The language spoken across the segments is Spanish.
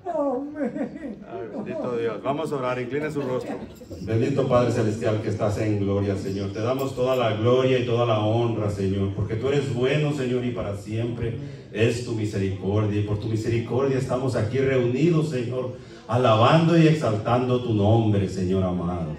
Ay, bendito Dios. Vamos a orar, incline su rostro. Bendito Padre Celestial que estás en gloria, Señor. Te damos toda la gloria y toda la honra, Señor, porque tú eres bueno, Señor, y para siempre es tu misericordia. Y por tu misericordia estamos aquí reunidos, Señor, alabando y exaltando tu nombre, Señor amado.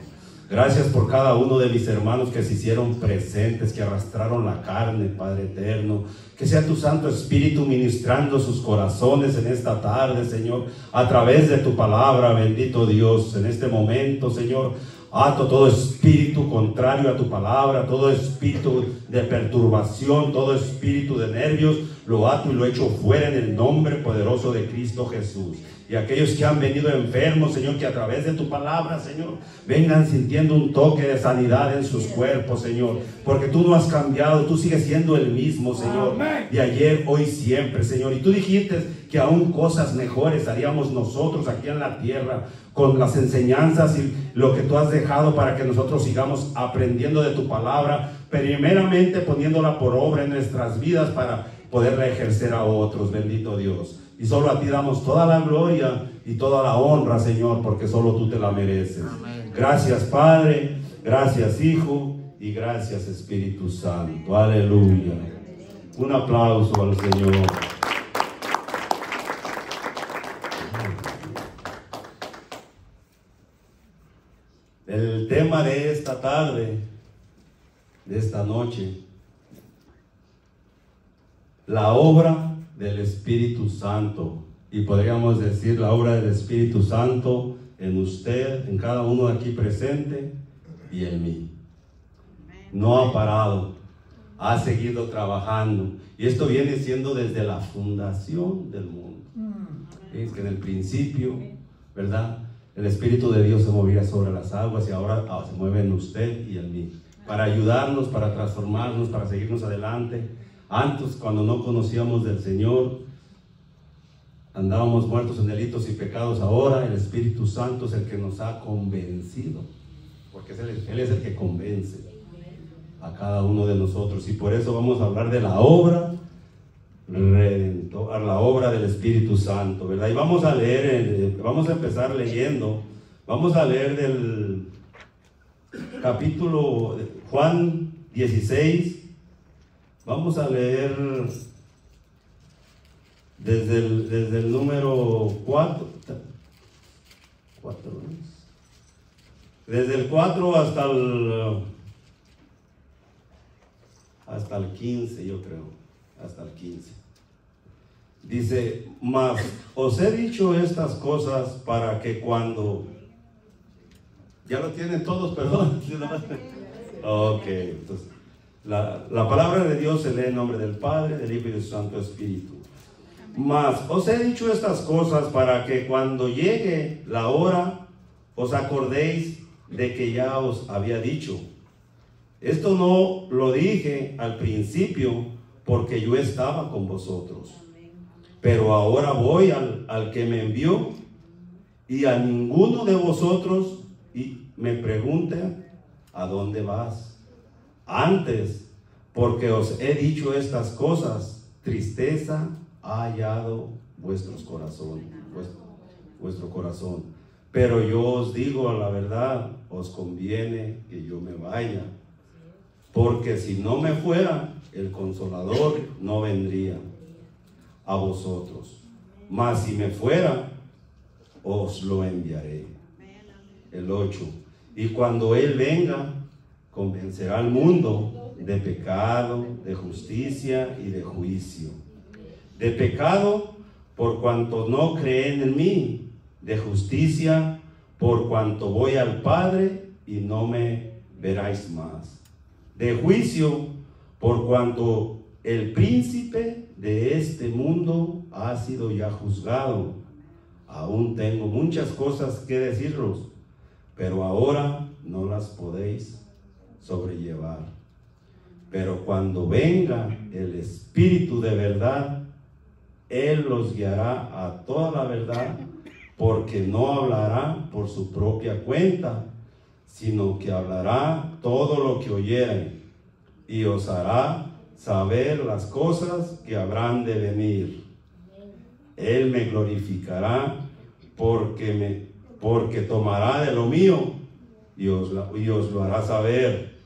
Gracias por cada uno de mis hermanos que se hicieron presentes, que arrastraron la carne, Padre eterno. Que sea tu Santo Espíritu ministrando sus corazones en esta tarde, Señor, a través de tu palabra, bendito Dios. En este momento, Señor, ato todo espíritu contrario a tu palabra, todo espíritu de perturbación, todo espíritu de nervios, lo ato y lo echo fuera en el nombre poderoso de Cristo Jesús. Y aquellos que han venido enfermos, Señor, que a través de tu palabra, Señor, vengan sintiendo un toque de sanidad en sus cuerpos, Señor. Porque tú no has cambiado, tú sigues siendo el mismo, Señor. De ayer, hoy, siempre, Señor. Y tú dijiste que aún cosas mejores haríamos nosotros aquí en la tierra, con las enseñanzas y lo que tú has dejado para que nosotros sigamos aprendiendo de tu palabra, primeramente poniéndola por obra en nuestras vidas para poderla ejercer a otros, bendito Dios. Y solo a ti damos toda la gloria y toda la honra, Señor, porque solo tú te la mereces. Amén. Gracias, Padre, gracias, Hijo, y gracias, Espíritu Santo. Aleluya. Un aplauso al Señor. El tema de esta tarde, de esta noche, la obra del Espíritu Santo. Y podríamos decir la obra del Espíritu Santo en usted, en cada uno aquí presente y en mí. No ha parado, ha seguido trabajando. Y esto viene siendo desde la fundación del mundo. Es que en el principio, ¿verdad?, el Espíritu de Dios se movía sobre las aguas y ahora se mueve en usted y en mí. Para ayudarnos, para transformarnos, para seguirnos adelante. Antes, cuando no conocíamos del Señor, andábamos muertos en delitos y pecados. Ahora el Espíritu Santo es el que nos ha convencido, porque Él es el que convence a cada uno de nosotros. Y por eso vamos a hablar de la obra redentora, la obra del Espíritu Santo, ¿verdad? Y vamos a leer, vamos a empezar leyendo. Vamos a leer del capítulo Juan 16. Vamos a leer desde el número 4. Desde el 4 hasta el 15, yo creo. Hasta el 15. Dice, mas os he dicho estas cosas para que cuando... ¿Ya lo tienen todos, perdón? Ok, entonces... La palabra de Dios se lee en nombre del Padre, del Hijo y del Santo Espíritu. Mas os he dicho estas cosas para que cuando llegue la hora os acordéis de que ya os había dicho. Esto no lo dije al principio porque yo estaba con vosotros. Pero ahora voy al que me envió, y a ninguno de vosotros me pregunta ¿a dónde vas? Antes, porque os he dicho estas cosas, tristeza ha hallado vuestros corazones, vuestro corazón. Pero yo os digo la verdad, os conviene que yo me vaya, porque si no me fuera, el Consolador no vendría a vosotros. Mas si me fuera, os lo enviaré. El 8. Y cuando Él venga, convencerá al mundo de pecado, de justicia y de juicio. De pecado, por cuanto no creen en mí. De justicia, por cuanto voy al Padre y no me veráis más. De juicio, por cuanto el príncipe de este mundo ha sido ya juzgado. Aún tengo muchas cosas que deciros, pero ahora no las podéis sobrellevar. Pero cuando venga el Espíritu de verdad, Él los guiará a toda la verdad, porque no hablará por su propia cuenta, sino que hablará todo lo que oyere, y os hará saber las cosas que habrán de venir. Él me glorificará porque tomará de lo mío y os lo hará saber.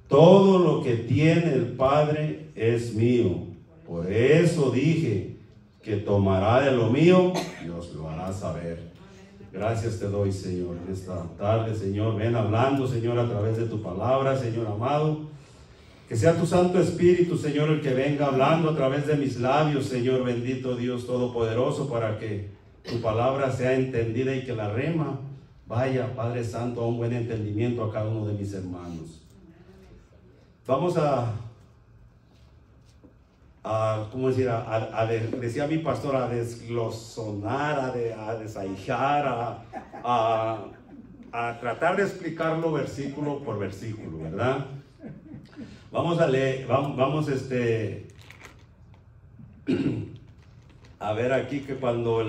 Todo lo que tiene el Padre es mío. Por eso dije que tomará de lo mío y os lo hará saber. Gracias te doy, Señor, en esta tarde, Señor. Ven hablando, Señor, a través de tu palabra, Señor amado. Que sea tu Santo Espíritu, Señor, el que venga hablando a través de mis labios, Señor bendito Dios Todopoderoso, para que tu palabra sea entendida y que la rema vaya, Padre Santo, a un buen entendimiento a cada uno de mis hermanos. Vamos ¿cómo decir? Decía mi pastor, a desglosonar, a desaijar, a tratar de explicarlo versículo por versículo, ¿verdad? Vamos a leer, vamos a ver aquí que cuando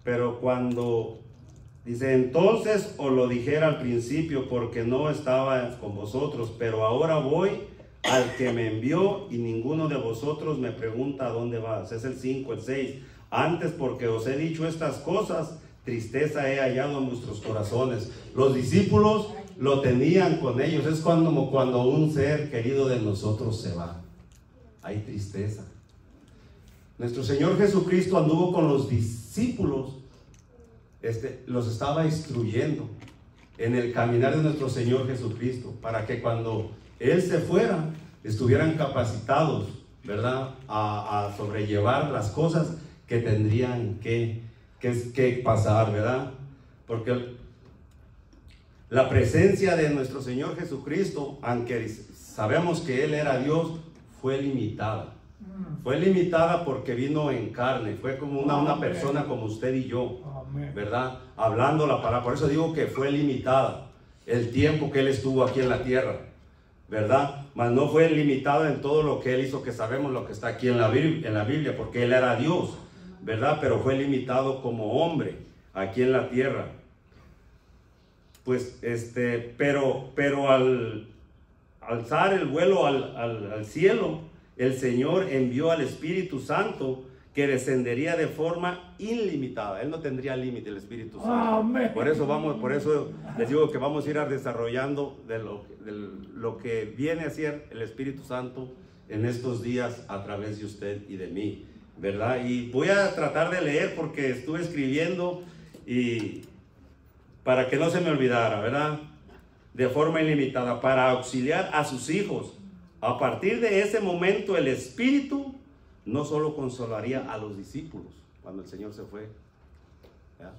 pero cuando dice, entonces os lo dijera al principio porque no estaba con vosotros, pero ahora voy al que me envió y ninguno de vosotros me pregunta a dónde vas. Es el 5, el 6. Antes porque os he dicho estas cosas, tristeza he hallado en vuestros corazones. Los discípulos lo tenían con ellos. Es cuando un ser querido de nosotros se va. Hay tristeza. Nuestro Señor Jesucristo anduvo con los discípulos, los estaba instruyendo en el caminar de nuestro Señor Jesucristo, para que cuando Él se fuera, estuvieran capacitados, ¿verdad?, a sobrellevar las cosas que tendrían que pasar, ¿verdad? Porque la presencia de nuestro Señor Jesucristo, aunque sabemos que Él era Dios, fue limitada. Fue limitada porque vino en carne, fue como una persona como usted y yo, ¿verdad? Hablando la palabra. Por eso digo que fue limitada el tiempo que Él estuvo aquí en la tierra, ¿verdad? Mas no fue limitada en todo lo que Él hizo, que sabemos lo que está aquí en la Biblia, porque Él era Dios, ¿verdad? Pero fue limitado como hombre aquí en la tierra. Pues pero al alzar el vuelo al cielo, el Señor envió al Espíritu Santo, que descendería de forma ilimitada. Él no tendría límite, el Espíritu Santo. Amén. Por eso les digo que vamos a ir desarrollando de lo que viene a ser el Espíritu Santo en estos días a través de usted y de mí, ¿verdad? Y voy a tratar de leer porque estuve escribiendo y para que no se me olvidara, ¿verdad? De forma ilimitada, para auxiliar a sus hijos. A partir de ese momento, el Espíritu no solo consolaría a los discípulos cuando el Señor se fue, ¿ya?,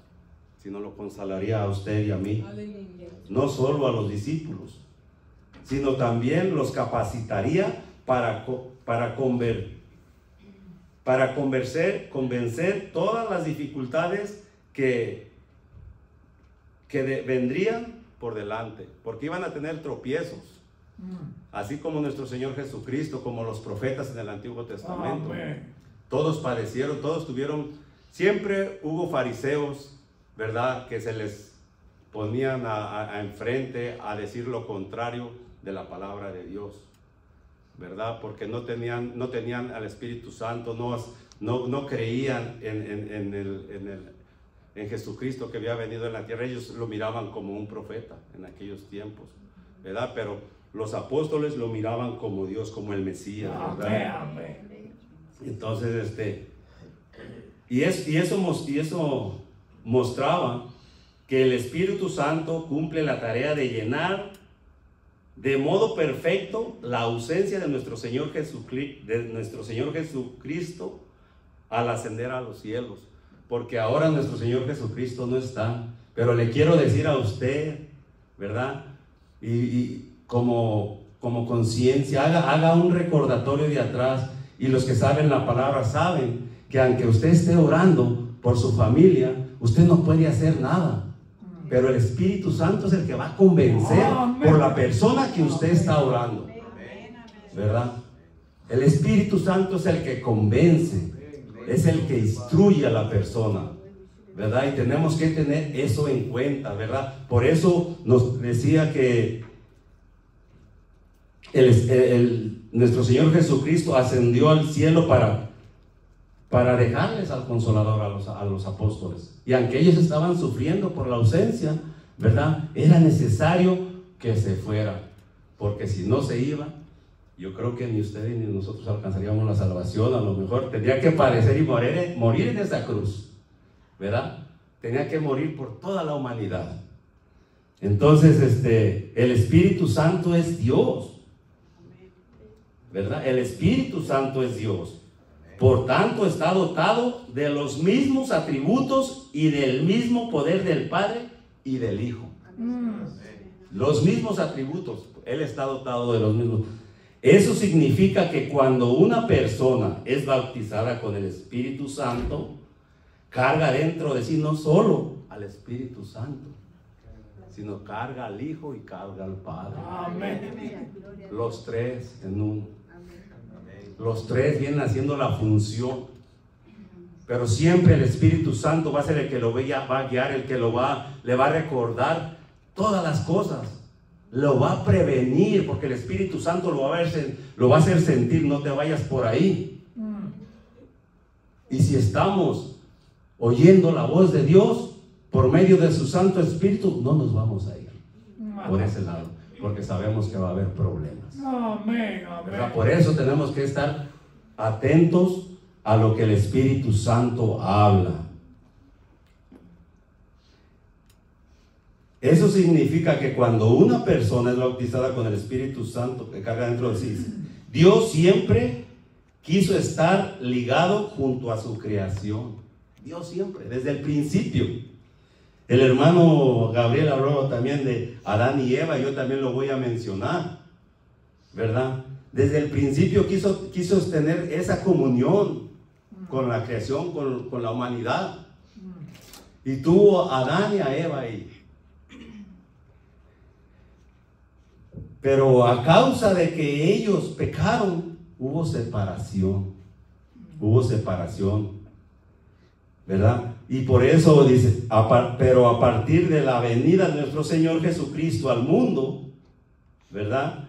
sino lo consolaría a usted y a mí. No solo a los discípulos, sino también los capacitaría para convencer todas las dificultades que vendrían por delante, porque iban a tener tropiezos. Así como nuestro Señor Jesucristo, como los profetas en el Antiguo Testamento. Amén. Todos padecieron, todos tuvieron, siempre hubo fariseos, ¿verdad?, que se les ponían enfrente a decir lo contrario de la palabra de Dios, ¿verdad? Porque no tenían al Espíritu Santo, no creían en Jesucristo que había venido en la tierra. Ellos lo miraban como un profeta en aquellos tiempos, ¿verdad? Pero los apóstoles lo miraban como Dios, como el Mesías, ¿verdad? Amén. Entonces, y eso mostraba que el Espíritu Santo cumple la tarea de llenar de modo perfecto la ausencia de nuestro Señor Jesucristo al ascender a los cielos. Porque ahora nuestro Señor Jesucristo no está. Pero le quiero decir a usted, ¿verdad? Y como conciencia, haga un recordatorio de atrás, y los que saben la palabra saben que aunque usted esté orando por su familia, usted no puede hacer nada, pero el Espíritu Santo es el que va a convencer por la persona que usted está orando, ¿verdad? El Espíritu Santo es el que convence, es el que instruye a la persona, ¿verdad? Y tenemos que tener eso en cuenta, ¿verdad? Por eso nos decía que nuestro Señor Jesucristo ascendió al cielo para dejarles al Consolador a los apóstoles. Y aunque ellos estaban sufriendo por la ausencia, ¿verdad?, era necesario que se fuera, porque si no se iba, yo creo que ni ustedes ni nosotros alcanzaríamos la salvación. A lo mejor tendría que padecer y morir en esa cruz, ¿verdad? Tenía que morir por toda la humanidad. Entonces, el Espíritu Santo es Dios, ¿verdad? El Espíritu Santo es Dios. Por tanto, está dotado de los mismos atributos y del mismo poder del Padre y del Hijo. Los mismos atributos. Él está dotado de los mismos. Eso significa que cuando una persona es bautizada con el Espíritu Santo, carga dentro de sí no solo al Espíritu Santo, sino carga al Hijo y carga al Padre. Amén. Los tres en uno. Los tres vienen haciendo la función. Pero siempre el Espíritu Santo va a ser el que lo va a guiar, el que le va a recordar todas las cosas. Lo va a prevenir, porque el Espíritu Santo lo va a hacer sentir. No te vayas por ahí. Y si estamos oyendo la voz de Dios por medio de su Santo Espíritu, no nos vamos a ir por ese lado, porque sabemos que va a haber problemas. Amén, amén. Por eso tenemos que estar atentos a lo que el Espíritu Santo habla. Eso significa que cuando una persona es bautizada con el Espíritu Santo que carga dentro de sí, Dios siempre quiso estar ligado junto a su creación. Dios siempre, desde el principio. El hermano Gabriel habló también de Adán y Eva, yo también lo voy a mencionar, ¿verdad? Desde el principio quiso tener esa comunión con la creación, con la humanidad. Y tuvo a Adán y a Eva ahí. Pero a causa de que ellos pecaron, hubo separación, ¿verdad? Y por eso dice, pero a partir de la venida de nuestro Señor Jesucristo al mundo, ¿verdad?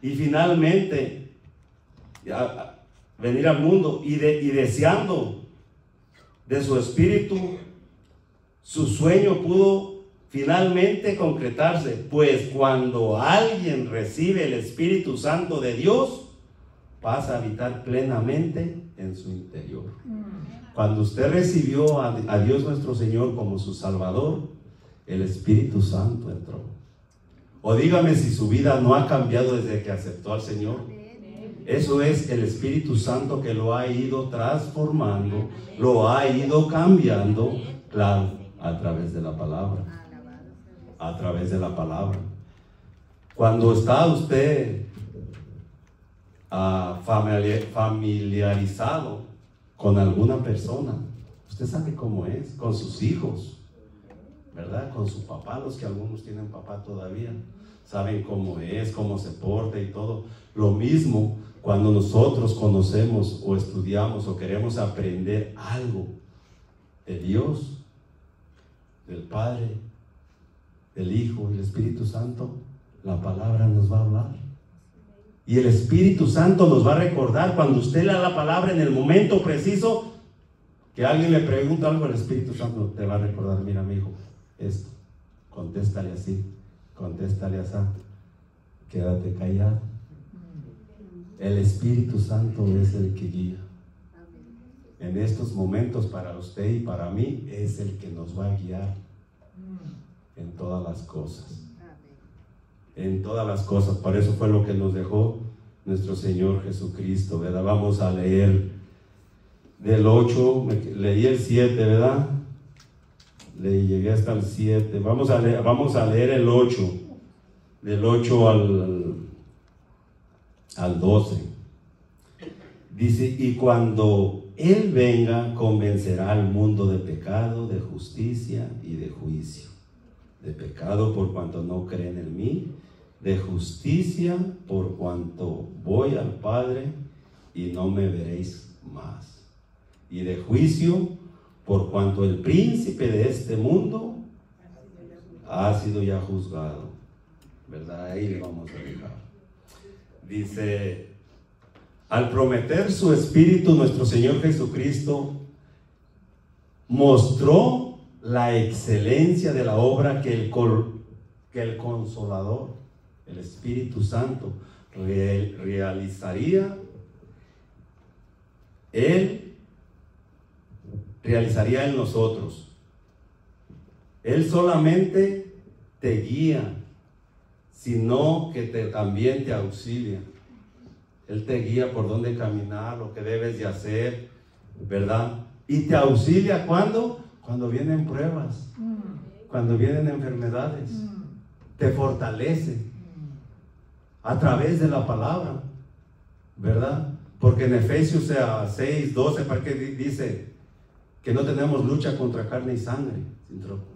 Y finalmente, venir al mundo y deseando de su espíritu, su sueño pudo finalmente concretarse, pues cuando alguien recibe el Espíritu Santo de Dios, pasa a habitar plenamente en su interior. Cuando usted recibió a Dios nuestro Señor como su Salvador, el Espíritu Santo entró. O dígame si su vida no ha cambiado desde que aceptó al Señor. Eso es el Espíritu Santo que lo ha ido transformando, lo ha ido cambiando, claro, a través de la palabra. A través de la palabra. Cuando está usted familiarizado con alguna persona, usted sabe cómo es, con sus hijos, ¿verdad? Con su papá, los que algunos tienen papá todavía, saben cómo es, cómo se porta y todo. Lo mismo cuando nosotros conocemos o estudiamos o queremos aprender algo de Dios, del Padre, del Hijo y del Espíritu Santo, la palabra nos va a hablar. Y el Espíritu Santo nos va a recordar cuando usted lea la palabra en el momento preciso que alguien le pregunta algo, el Espíritu Santo te va a recordar, mira mi hijo, esto, contéstale así, contéstale así, quédate callado. El Espíritu Santo es el que guía. En estos momentos para usted y para mí es el que nos va a guiar en todas las cosas. En todas las cosas. Por eso fue lo que nos dejó nuestro Señor Jesucristo, ¿verdad? Vamos a leer del 8, leí el 7, ¿verdad? Llegué hasta el 7. Vamos a leer el 8, del 8 al 12. Dice, y cuando Él venga, convencerá al mundo de pecado, de justicia y de juicio. De pecado por cuanto no creen en mí, de justicia por cuanto voy al Padre y no me veréis más, y de juicio por cuanto el príncipe de este mundo ha sido ya juzgado, ¿verdad? Ahí le vamos a dejar. Dice, Al prometer su Espíritu, nuestro Señor Jesucristo mostró la excelencia de la obra que el Consolador, el Espíritu Santo, realizaría. Él realizaría en nosotros. Él solamente te guía, sino que también te auxilia. Él te guía por dónde caminar, lo que debes de hacer, ¿verdad? Y te auxilia ¿cuándo? Cuando vienen pruebas, cuando vienen enfermedades. Te fortalece a través de la palabra, ¿verdad? Porque en Efesios 6:12, ¿para qué dice que no tenemos lucha contra carne y sangre,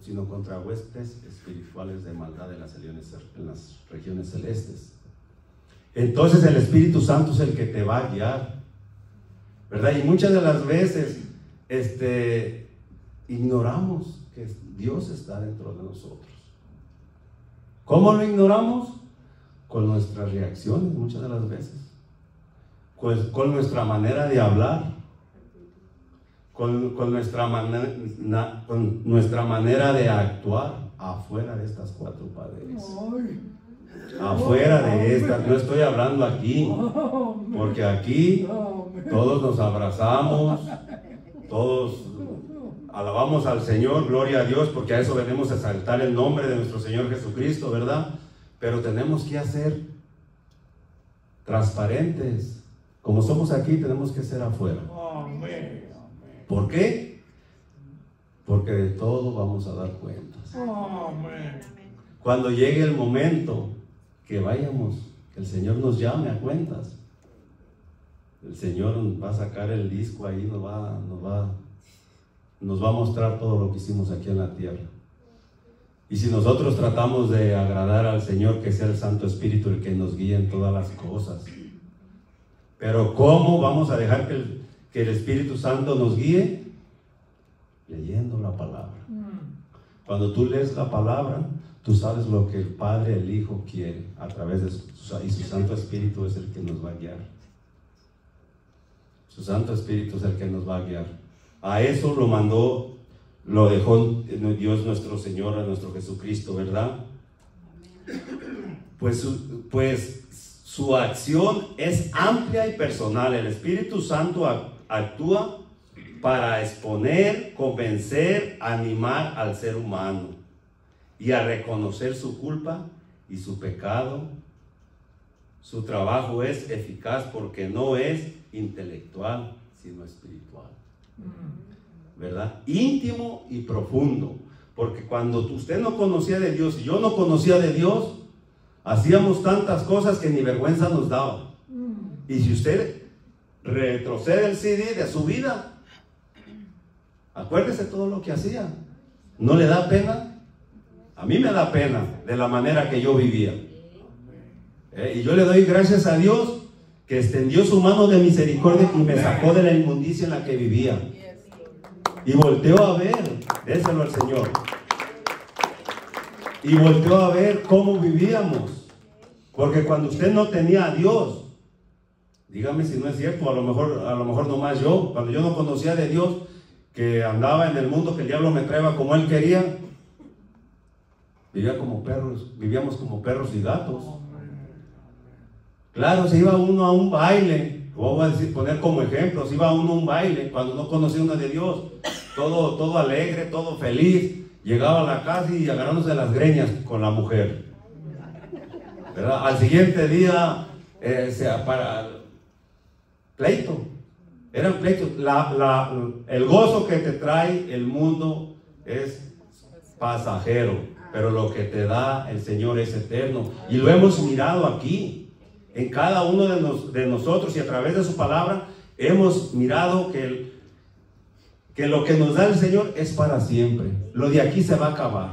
sino contra huestes espirituales de maldad en las regiones celestes? Entonces el Espíritu Santo es el que te va a guiar, ¿verdad? Y muchas de las veces ignoramos que Dios está dentro de nosotros. ¿Cómo lo ignoramos? Con nuestras reacciones, muchas de las veces. Pues con nuestra manera de hablar, con nuestra manera de actuar afuera de estas cuatro paredes. Afuera de estas, no estoy hablando aquí, porque aquí todos nos abrazamos, todos alabamos al Señor, gloria a Dios, porque a eso venimos a exaltar el nombre de nuestro Señor Jesucristo, ¿verdad? Pero tenemos que hacer transparentes. Como somos aquí, tenemos que ser afuera. ¿Por qué? Porque de todo vamos a dar cuentas. Cuando llegue el momento que vayamos, que el Señor nos llame a cuentas, el Señor va a sacar el disco ahí, nos va a mostrar todo lo que hicimos aquí en la tierra. Y si nosotros tratamos de agradar al Señor, que sea el Santo Espíritu el que nos guíe en todas las cosas. Pero ¿cómo vamos a dejar que el Espíritu Santo nos guíe? Leyendo la palabra. Cuando tú lees la palabra, tú sabes lo que el Padre, el Hijo quiere a través de y su Santo Espíritu es el que nos va a guiar. Su Santo Espíritu es el que nos va a guiar. A eso lo dejó Dios nuestro Señor, a nuestro Jesucristo, ¿verdad? Pues su acción es amplia y personal. El Espíritu Santo actúa para exponer, convencer, animar al ser humano y a reconocer su culpa y su pecado. Su trabajo es eficaz porque no es intelectual, sino espiritual, ¿verdad? Íntimo y profundo, porque cuando usted no conocía de Dios y yo no conocía de Dios, hacíamos tantas cosas que ni vergüenza nos daba. Y si usted retrocede el CD de su vida, acuérdese todo lo que hacía. ¿No le da pena? A mí me da pena de la manera que yo vivía. Y yo le doy gracias a Dios que extendió su mano de misericordia y me sacó de la inmundicia en la que vivía. Y volteó a ver, déselo al Señor. Y volteó a ver cómo vivíamos. Porque cuando usted no tenía a Dios, dígame si no es cierto, a lo mejor nomás yo, cuando yo no conocía de Dios, que andaba en el mundo, que el diablo me traía como él quería, vivíamos como perros y gatos. Claro, se iba uno a un baile, voy a poner como ejemplo, se iba uno a un baile cuando no conocía uno de Dios, todo alegre, todo feliz, llegaba a la casa y agarrándose las greñas con la mujer, ¿verdad? Al siguiente día pleito, eran pleitos. El gozo que te trae el mundo es pasajero, pero lo que te da el Señor es eterno, y lo hemos mirado aquí en cada uno de nosotros, y a través de su palabra hemos mirado que lo que nos da el Señor es para siempre. Lo de aquí se va a acabar.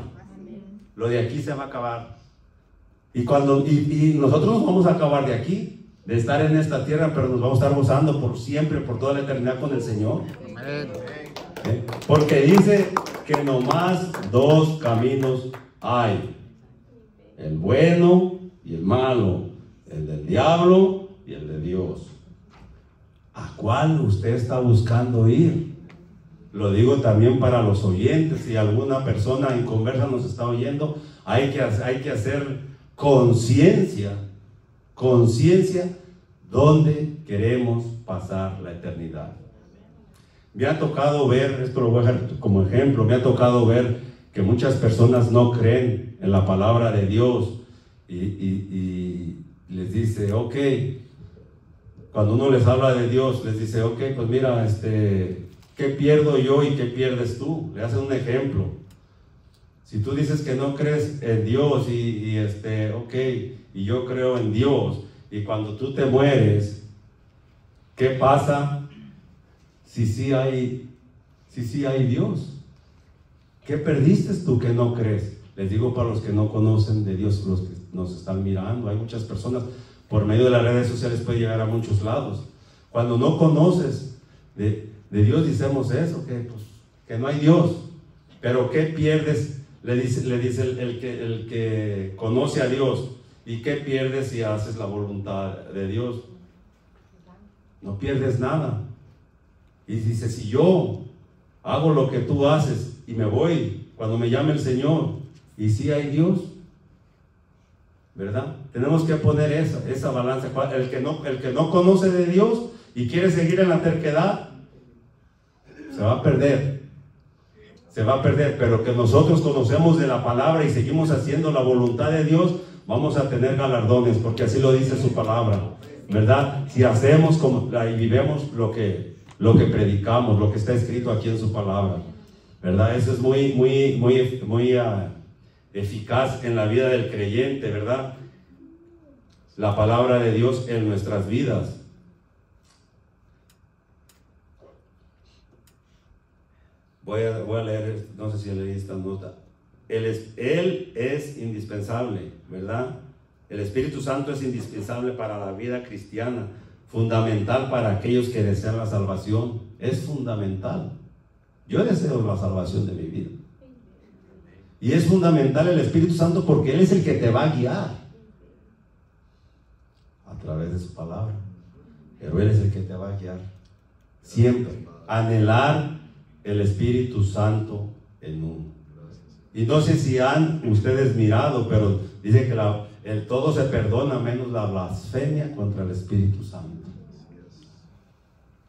Lo de aquí se va a acabar. Y nosotros nos vamos a acabar de aquí, de estar en esta tierra, pero nos vamos a estar gozando por siempre, por toda la eternidad con el Señor. Porque dice que nomás dos caminos hay: el bueno y el malo, el del diablo y el de Dios. ¿A cuál usted está buscando ir? Lo digo también para los oyentes. Si alguna persona en conversa nos está oyendo, hay que hacer conciencia dónde queremos pasar la eternidad. Me ha tocado ver, esto lo voy a dejar como ejemplo, me ha tocado ver que muchas personas no creen en la palabra de Dios y les dice, ok, cuando uno les habla de Dios, les dice, ok, pues mira, ¿qué pierdo yo y qué pierdes tú? Le hacen un ejemplo. Si tú dices que no crees en Dios ok, y yo creo en Dios, y cuando tú te mueres, ¿qué pasa si sí hay Dios? ¿Qué perdiste tú que no crees? Les digo para los que no conocen de Dios, los que nos están mirando, hay muchas personas, por medio de las redes sociales puede llegar a muchos lados. Cuando no conoces de Dios, decimos eso, que no hay Dios. Pero ¿qué pierdes? Le dice el que conoce a Dios. ¿Y qué pierdes si haces la voluntad de Dios? No pierdes nada. Y dice, si yo hago lo que tú haces y me voy cuando me llame el Señor, y si hay Dios, ¿verdad? Tenemos que poner esa balanza. El que no conoce de Dios y quiere seguir en la terquedad, se va a perder. Pero que nosotros conocemos de la palabra y seguimos haciendo la voluntad de Dios, vamos a tener galardones, porque así lo dice su palabra, ¿verdad? Si hacemos y vivemos lo que predicamos, lo que está escrito aquí en su palabra, ¿verdad? Eso es muy eficaz en la vida del creyente, ¿verdad? La palabra de Dios en nuestras vidas. Voy a leer, no sé si leí esta nota. Él es indispensable, ¿verdad? El Espíritu Santo es indispensable para la vida cristiana, fundamental para aquellos que desean la salvación. Es fundamental. Yo deseo la salvación de mi vida. Y es fundamental el Espíritu Santo porque Él es el que te va a guiar a través de su palabra. Pero Él es el que te va a guiar. Siempre. Anhelar el Espíritu Santo en uno. Y no sé si han ustedes mirado, pero dice que el todo se perdona menos la blasfemia contra el Espíritu Santo,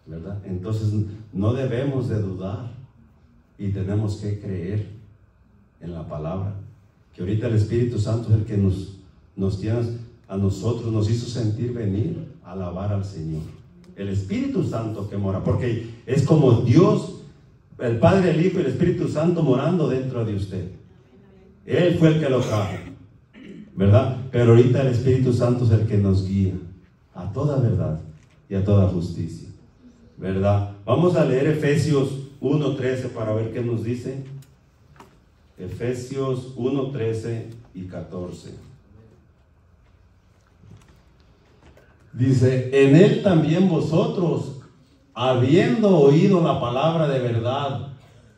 ¿verdad? Entonces no debemos de dudar y tenemos que creer en la palabra, que ahorita el Espíritu Santo es el que nos tiene a nosotros, nos hizo sentir venir a alabar al Señor. El Espíritu Santo que mora, porque es como Dios, el Padre, el Hijo y el Espíritu Santo morando dentro de usted. Él fue el que lo trajo, ¿verdad? Pero ahorita el Espíritu Santo es el que nos guía a toda verdad y a toda justicia, ¿verdad? Vamos a leer Efesios 1:13 para ver qué nos dice. Efesios 1:13 y 14. Dice, en Él también vosotros, habiendo oído la palabra de verdad,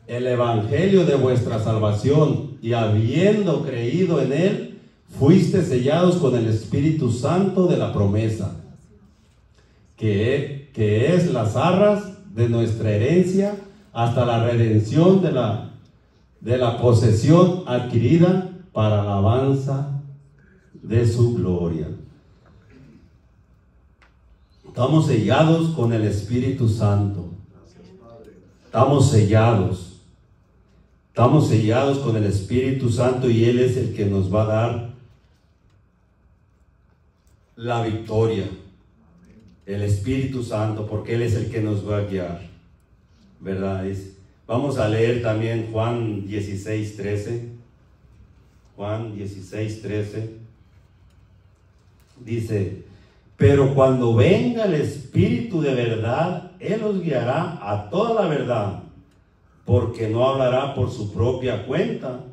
el evangelio de vuestra salvación, y habiendo creído en Él, fuiste sellados con el Espíritu Santo de la promesa, que es las arras de nuestra herencia, hasta la redención de la posesión adquirida para alabanza de su gloria. Estamos sellados con el Espíritu Santo. Estamos sellados con el Espíritu Santo, y Él es el que nos va a dar la victoria. El Espíritu Santo, porque Él es el que nos va a guiar, ¿verdad? Vamos a leer también Juan 16:13. Juan 16:13 dice, pero cuando venga el Espíritu de verdad, Él os guiará a toda la verdad, porque no hablará por su propia cuenta,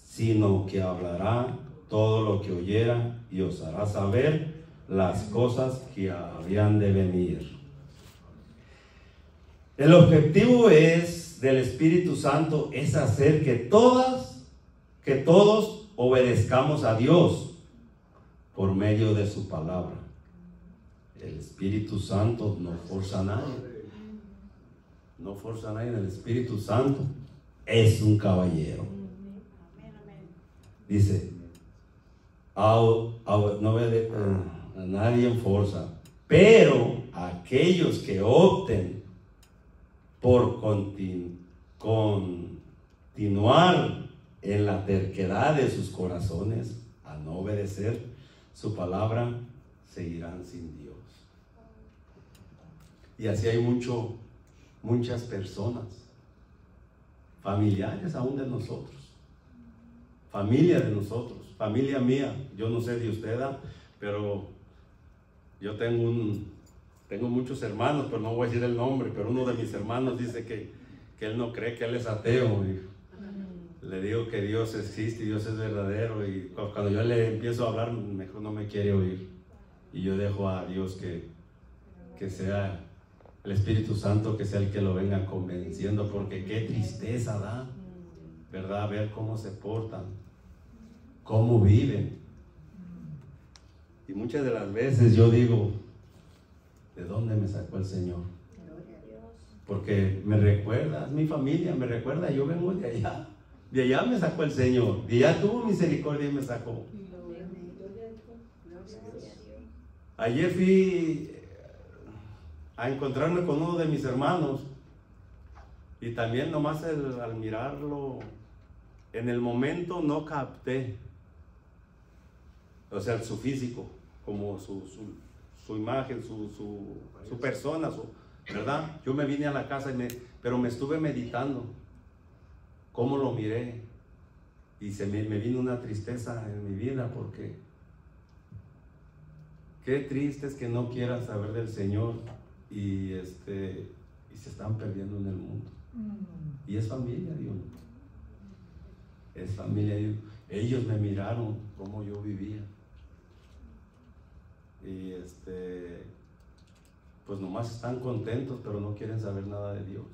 sino que hablará todo lo que oyera y os hará saber las cosas que habían de venir. El objetivo del Espíritu Santo es hacer que todos obedezcamos a Dios por medio de su palabra. El Espíritu Santo no forza a nadie. No forza a nadie. El Espíritu Santo es un caballero. Dice, a nadie forza, pero aquellos que opten por continuar en la terquedad de sus corazones, a no obedecer su palabra, seguirán sin Dios. Y así hay muchas personas, familiares aún de nosotros, familia de nosotros, familia mía, yo no sé de usted, pero yo tengo muchos hermanos, pero no voy a decir el nombre, pero uno de mis hermanos dice que él no cree, que él es ateo. Y le digo que Dios existe, Dios es verdadero, y cuando yo le empiezo a hablar, mejor no me quiere oír. Y yo dejo a Dios que sea el Espíritu Santo, que sea el que lo venga convenciendo, porque qué tristeza da, ¿verdad? Ver cómo se portan, cómo viven. Y muchas de las veces yo digo, ¿de dónde me sacó el Señor? Porque me recuerda, es mi familia, me recuerda, yo vengo de allá me sacó el Señor, de allá tuvo misericordia y me sacó. Ayer fui a encontrarme con uno de mis hermanos, y también nomás al mirarlo, en el momento no capté, o sea, su físico, como su imagen, su persona, ¿verdad? Yo me vine a la casa, pero me estuve meditando cómo lo miré, y me vino una tristeza en mi vida, porque qué triste es que no quieran saber del Señor y se están perdiendo en el mundo. Y es familia de uno. Es familia de uno. Ellos me miraron cómo yo vivía. Y pues nomás están contentos, pero no quieren saber nada de Dios.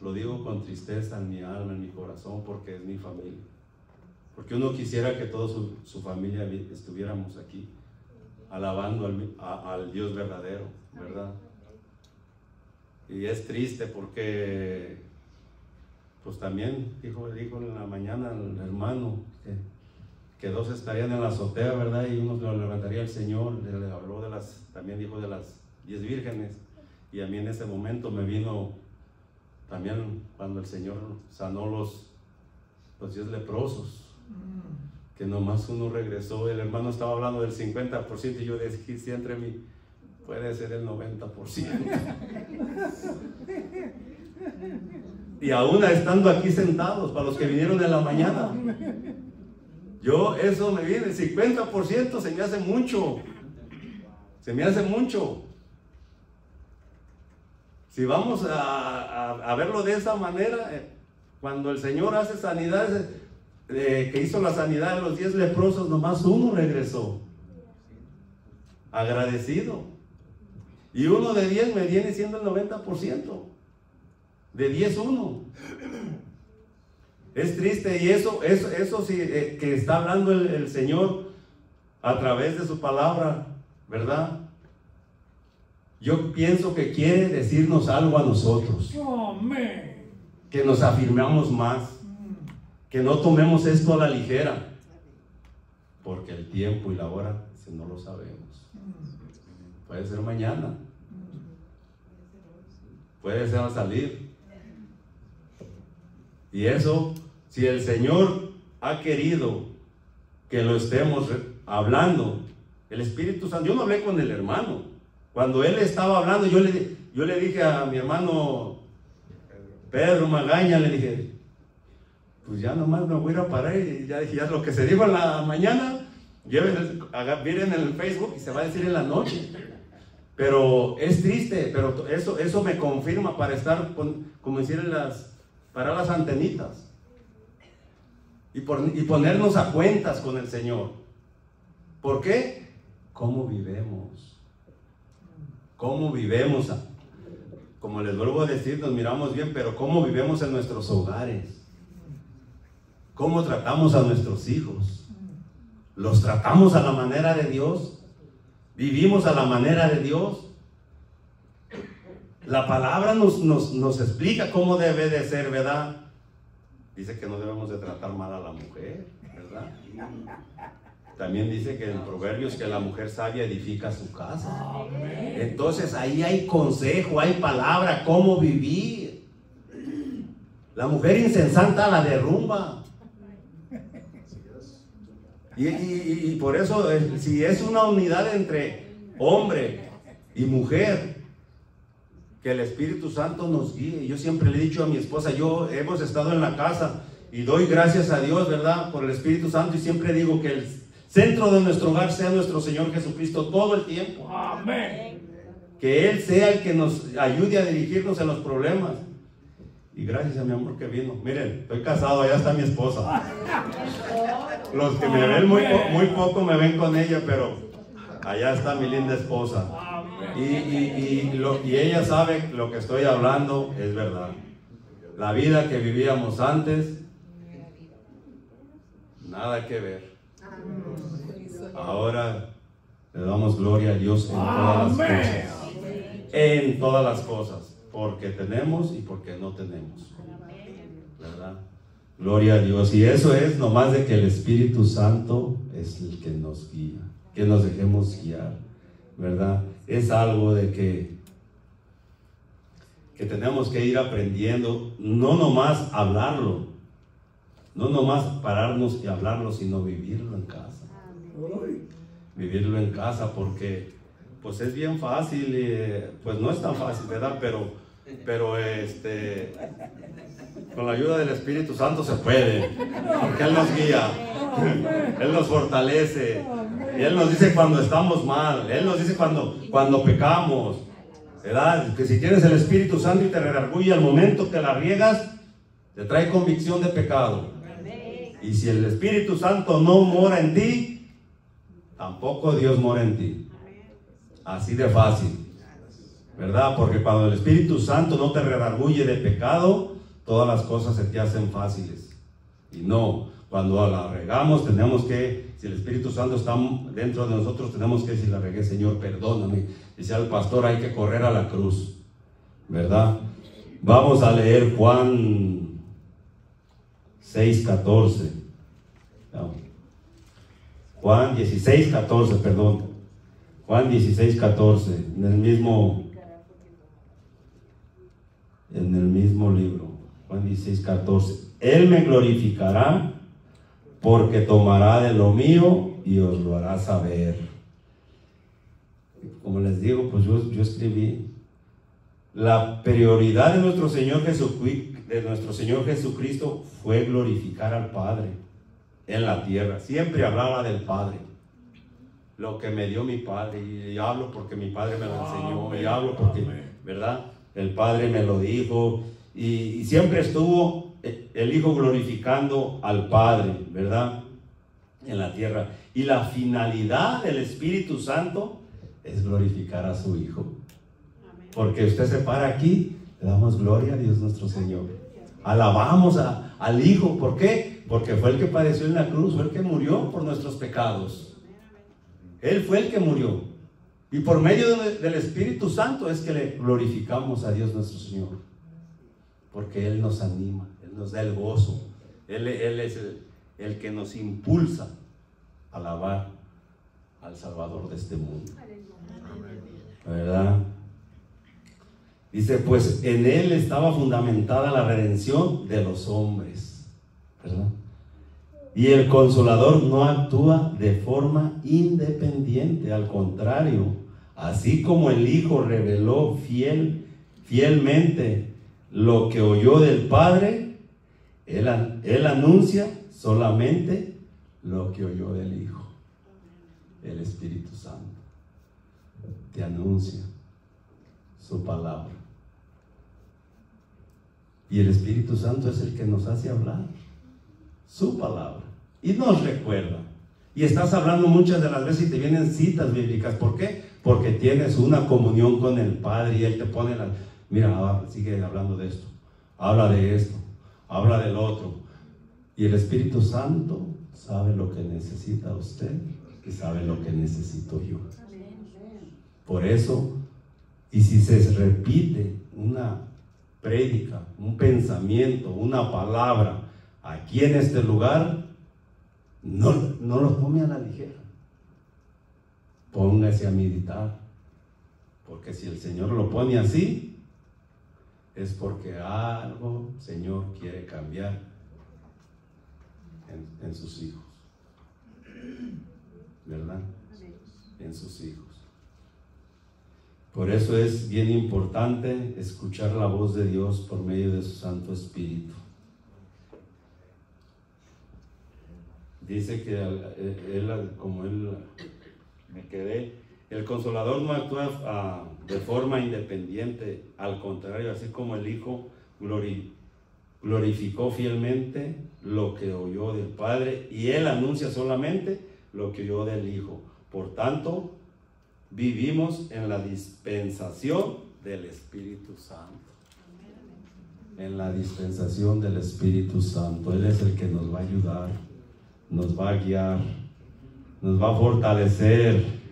Lo digo con tristeza en mi alma, en mi corazón, porque es mi familia. Porque uno quisiera que toda su familia estuviéramos aquí, alabando al Dios verdadero, ¿verdad? Y es triste porque, pues también dijo en la mañana el hermano que dos estarían en la azotea, ¿verdad? Y uno lo levantaría el Señor. Le habló también dijo de las 10 vírgenes. Y a mí en ese momento me vino también cuando el Señor sanó los 10 leprosos, que nomás uno regresó. El hermano estaba hablando del 50%, y yo decía entre mí, puede ser el 90%. Y aún estando aquí sentados, para los que vinieron en la mañana, eso me viene, el 50% se me hace mucho. Se me hace mucho. Si vamos a verlo de esa manera, cuando el Señor hace sanidades, que hizo la sanidad de los 10 leprosos, nomás uno regresó, agradecido. Y uno de 10 me viene siendo el 90%. De 10, uno. Es triste, y eso sí, que está hablando el Señor a través de su palabra, ¿verdad? Yo pienso que quiere decirnos algo a nosotros. Que nos afirmamos más, que no tomemos esto a la ligera, porque el tiempo y la hora, si no lo sabemos, puede ser mañana, puede ser al salir. Y eso, si el Señor ha querido que lo estemos hablando, el Espíritu Santo, yo no hablé con el hermano, cuando él estaba hablando, yo le dije a mi hermano Pedro Magaña, le dije, pues ya nomás me voy a ir a parar, y ya dije, ya lo que se dijo en la mañana, miren en el Facebook y se va a decir en la noche. Pero es triste, pero eso me confirma para estar, como decir, para las antenitas y ponernos a cuentas con el Señor. ¿Por qué? ¿Cómo vivemos? ¿Cómo vivemos? Como les vuelvo a decir, nos miramos bien, pero ¿cómo vivemos en nuestros hogares? ¿Cómo tratamos a nuestros hijos? ¿Los tratamos a la manera de Dios? ¿Vivimos a la manera de Dios? La palabra nos explica cómo debe de ser, ¿verdad? Dice que no debemos de tratar mal a la mujer, ¿verdad? También dice que en Proverbios que la mujer sabia edifica su casa. Entonces ahí hay consejo, hay palabra, cómo vivir. La mujer insensata la derrumba. Y por eso, si es una unidad entre hombre y mujer, que el Espíritu Santo nos guíe. Yo siempre le he dicho a mi esposa, hemos estado en la casa y doy gracias a Dios, ¿verdad?, por el Espíritu Santo, y siempre digo que el centro de nuestro hogar sea nuestro Señor Jesucristo todo el tiempo. Amén. Que Él sea el que nos ayude a dirigirnos en los problemas. Y gracias a mi amor que vino. Miren, estoy casado, allá está mi esposa. Los que me ven muy poco me ven con ella, pero allá está mi linda esposa. Y ella sabe lo que estoy hablando, es verdad. La vida que vivíamos antes, nada que ver. Ahora le damos gloria a Dios en todas las cosas. En todas las cosas. Porque tenemos y porque no tenemos, ¿verdad? Gloria a Dios. Y eso es nomás de que el Espíritu Santo es el que nos guía, que nos dejemos guiar, ¿verdad? Es algo de que tenemos que ir aprendiendo, no nomás hablarlo, no nomás pararnos y hablarlo, sino vivirlo en casa. Vivirlo en casa, porque pues es bien fácil, pues no es tan fácil, ¿verdad? Pero con la ayuda del Espíritu Santo se puede, porque Él nos guía, Él nos fortalece, y Él nos dice cuando estamos mal, Él nos dice cuando pecamos, ¿verdad? Que si tienes el Espíritu Santo y te redarguye al momento que la riegas, te trae convicción de pecado. Y si el Espíritu Santo no mora en ti, tampoco Dios mora en ti. Así de fácil, ¿verdad? Porque cuando el Espíritu Santo no te redarguye de pecado, todas las cosas se te hacen fáciles. Y no, cuando la regamos, tenemos que, si el Espíritu Santo está dentro de nosotros, tenemos que, si la regué, Señor, perdóname. Dice al pastor, hay que correr a la cruz, ¿verdad? Vamos a leer Juan 6:14. No. Juan 16:14, perdón. Juan 16:14, en el mismo libro. Juan 16:14. Él me glorificará porque tomará de lo mío y os lo hará saber. Como les digo, pues yo escribí, la prioridad de nuestro Señor Jesucristo fue glorificar al Padre en la tierra. Siempre hablaba del Padre. Lo que me dio mi Padre, y hablo porque mi Padre me lo enseñó, y hablo porque, ¿verdad?, el Padre me lo dijo, y siempre estuvo el Hijo glorificando al Padre, ¿verdad?, en la tierra. Y la finalidad del Espíritu Santo es glorificar a su Hijo. Porque usted se para aquí, le damos gloria a Dios nuestro Señor. Alabamos al Hijo. ¿Por qué? Porque fue el que padeció en la cruz, fue el que murió por nuestros pecados. Él fue el que murió. Y por medio del Espíritu Santo es que le glorificamos a Dios nuestro Señor. Porque Él nos anima, Él nos da el gozo. Él es el que nos impulsa a alabar al Salvador de este mundo. ¿Verdad? Dice, pues en Él estaba fundamentada la redención de los hombres, ¿verdad? Y el Consolador no actúa de forma independiente, al contrario, así como el Hijo reveló fielmente lo que oyó del Padre, Él anuncia solamente lo que oyó del Hijo. El Espíritu Santo te anuncia su palabra. Y el Espíritu Santo es el que nos hace hablar su palabra y nos recuerda. Y estás hablando muchas de las veces y te vienen citas bíblicas. ¿Por qué? Porque tienes una comunión con el Padre y Él te pone mira, sigue hablando de esto, habla de esto, habla del otro. Y el Espíritu Santo sabe lo que necesita usted y sabe lo que necesito yo. Por eso Y si se repite una prédica, un pensamiento, una palabra aquí en este lugar, no lo tome a la ligera. Póngase a meditar, porque si el Señor lo pone así, es porque algo el Señor quiere cambiar en sus hijos, ¿verdad? En sus hijos. Por eso es bien importante escuchar la voz de Dios por medio de su Santo Espíritu. Dice que como él me quedé, el Consolador no actúa de forma independiente, al contrario, así como el Hijo glorificó fielmente lo que oyó del Padre, y Él anuncia solamente lo que oyó del Hijo. Por tanto, vivimos en la dispensación del Espíritu Santo. En la dispensación del Espíritu Santo. Él es el que nos va a ayudar, nos va a guiar, nos va a fortalecer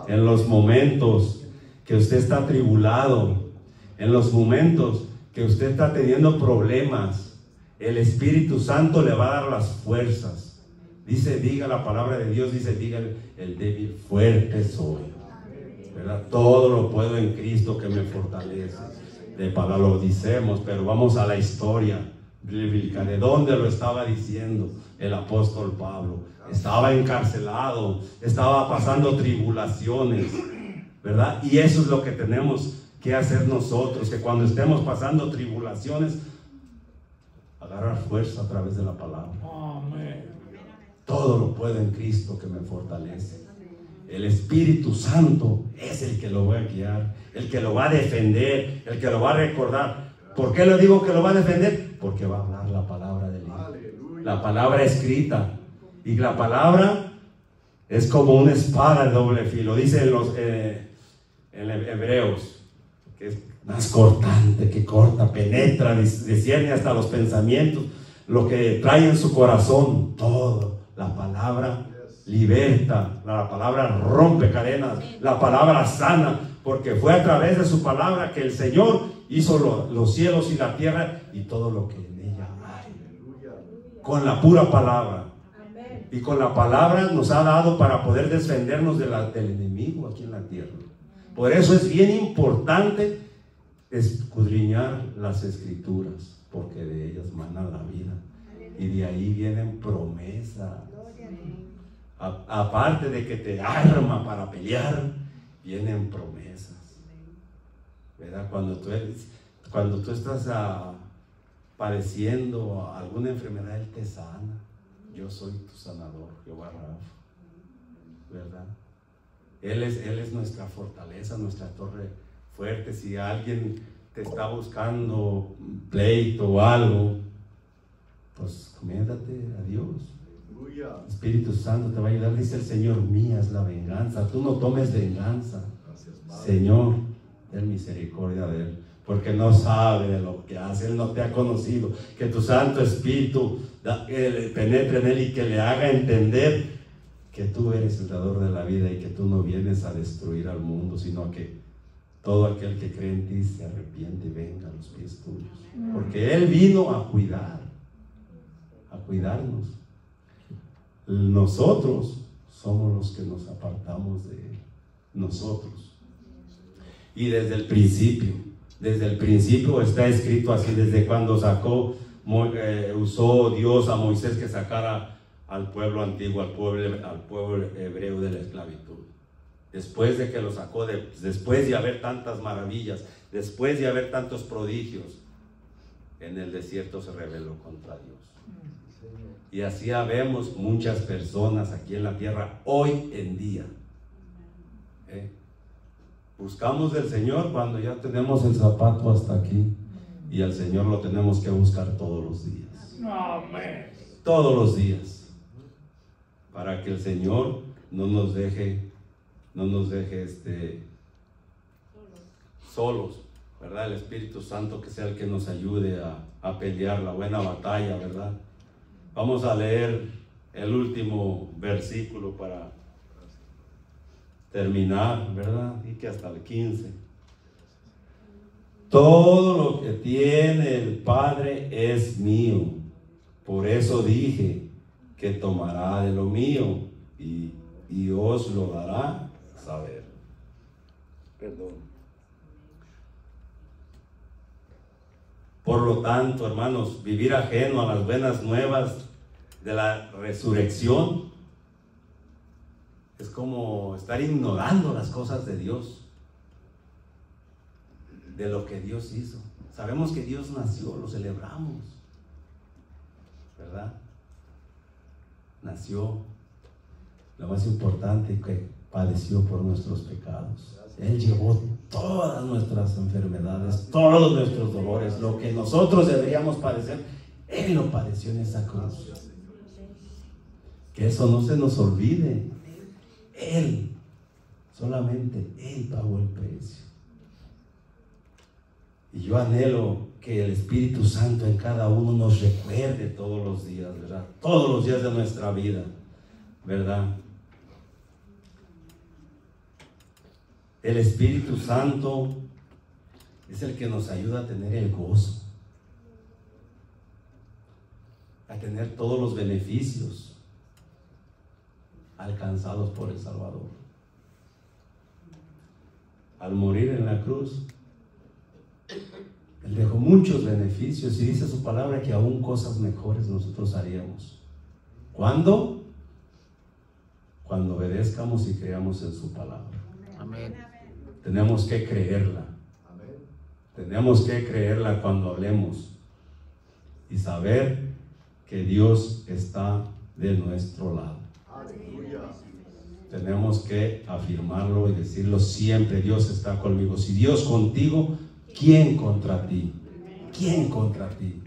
en los momentos que usted está atribulado, en los momentos que usted está teniendo problemas. El Espíritu Santo le va a dar las fuerzas. Diga la palabra de Dios, diga el débil fuerte soy, ¿verdad? Todo lo puedo en Cristo que me fortalece. De palabra lo decimos, pero vamos a la historia bíblica. ¿De dónde lo estaba diciendo el apóstol Pablo? Estaba encarcelado, estaba pasando tribulaciones, ¿verdad? Y eso es lo que tenemos que hacer nosotros, que cuando estemos pasando tribulaciones, agarrar fuerza a través de la palabra. Amén. Todo lo puedo en Cristo que me fortalece. El Espíritu Santo es el que lo va a guiar, el que lo va a defender, el que lo va a recordar. ¿Por qué le digo que lo va a defender? Porque va a hablar la palabra de Dios, la palabra escrita. Y la palabra es como una espada de doble filo. Dice en Hebreos, que es más cortante, que corta, penetra, discierne hasta los pensamientos, lo que trae en su corazón. Todo, la palabra liberta, la palabra rompe cadenas, la palabra sana, porque fue a través de su palabra que el Señor hizo los cielos y la tierra y todo lo que en ella hay. Con la pura palabra. Y con la palabra nos ha dado para poder defendernos del enemigo aquí en la tierra. Por eso es bien importante escudriñar las Escrituras, porque de ellas mana la vida. Y de ahí vienen promesas. Aparte de que te arma para pelear, vienen promesas, ¿verdad? Cuando tú estás padeciendo alguna enfermedad, Él te sana. Yo soy tu sanador, Jehová Rafa, ¿verdad? Él es nuestra fortaleza, nuestra torre fuerte. Si alguien te está buscando pleito o algo, pues comiéndate a Dios. Espíritu Santo te va a ayudar. Dice el Señor, mía es la venganza. Tú no tomes venganza. Señor, ten misericordia de él, porque no sabe de lo que hace. Él no te ha conocido. Que tu Santo Espíritu penetre en él y que le haga entender que tú eres el dador de la vida y que tú no vienes a destruir al mundo, sino que todo aquel que cree en ti se arrepiente y venga a los pies tuyos. Porque Él vino a cuidarnos. Nosotros somos los que nos apartamos de Él. Nosotros. Y desde el principio está escrito así, desde cuando usó Dios a Moisés que sacara al pueblo antiguo, al pueblo hebreo de la esclavitud. Después de que lo sacó, después de haber tantas maravillas, después de haber tantos prodigios, en el desierto se rebeló contra Dios. Y así habemos muchas personas aquí en la tierra hoy en día. Buscamos del Señor cuando ya tenemos el zapato hasta aquí, y al Señor lo tenemos que buscar todos los días. Amén. Todos los días, para que el Señor no nos deje solos, ¿verdad? El Espíritu Santo que sea el que nos ayude a pelear la buena batalla, ¿verdad? Vamos a leer el último versículo para terminar, ¿verdad? Y que hasta el 15. todo lo que tiene el Padre es mío. Por eso dije que tomará de lo mío y os lo dará a saber. Perdón. Por lo tanto, hermanos, vivir ajeno a las buenas nuevas de la resurrección es como estar ignorando las cosas de Dios, de lo que Dios hizo. Sabemos que Dios nació, lo celebramos, ¿verdad? Nació. Lo más importante es que padeció por nuestros pecados. Él llevó todas nuestras enfermedades, todos nuestros dolores, lo que nosotros deberíamos padecer, Él lo padeció en esa cruz. Que eso no se nos olvide. Él, solamente Él pagó el precio. Y yo anhelo que el Espíritu Santo en cada uno nos recuerde todos los días, ¿verdad? Todos los días de nuestra vida, ¿verdad? El Espíritu Santo es el que nos ayuda a tener el gozo, a tener todos los beneficios alcanzados por el Salvador. Al morir en la cruz, Él dejó muchos beneficios y dice su palabra que aún cosas mejores nosotros haríamos. ¿Cuándo? Cuando obedezcamos y creamos en su palabra. Amén. Tenemos que creerla. Tenemos que creerla cuando hablemos y saber que Dios está de nuestro lado. Tenemos que afirmarlo y decirlo siempre: Dios está conmigo. Si Dios contigo, ¿quién contra ti? ¿Quién contra ti?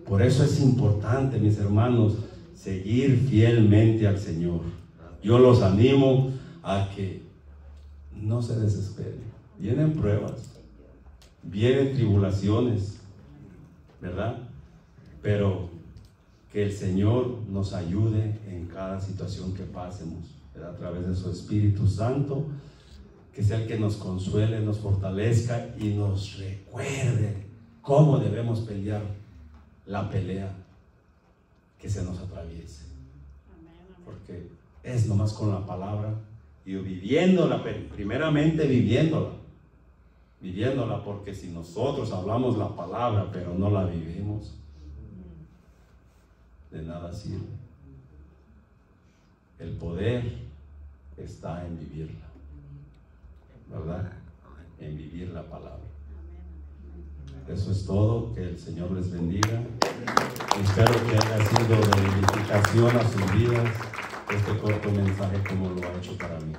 Por eso es importante, mis hermanos, seguir fielmente al Señor. Yo los animo a que no se desesperen. Vienen pruebas, vienen tribulaciones, ¿verdad? Pero que el Señor nos ayude en cada situación que pasemos, ¿verdad? A través de su Espíritu Santo, que sea el que nos consuele, nos fortalezca y nos recuerde cómo debemos pelear la pelea que se nos atraviese. Porque es nomás con la palabra y viviéndola, primeramente viviéndola, porque si nosotros hablamos la palabra pero no la vivimos, de nada sirve. El poder está en vivirla, ¿verdad? En vivir la palabra. Eso es todo. Que el Señor les bendiga. Espero que haya sido de edificación a sus vidas este corto mensaje como lo ha hecho para mí.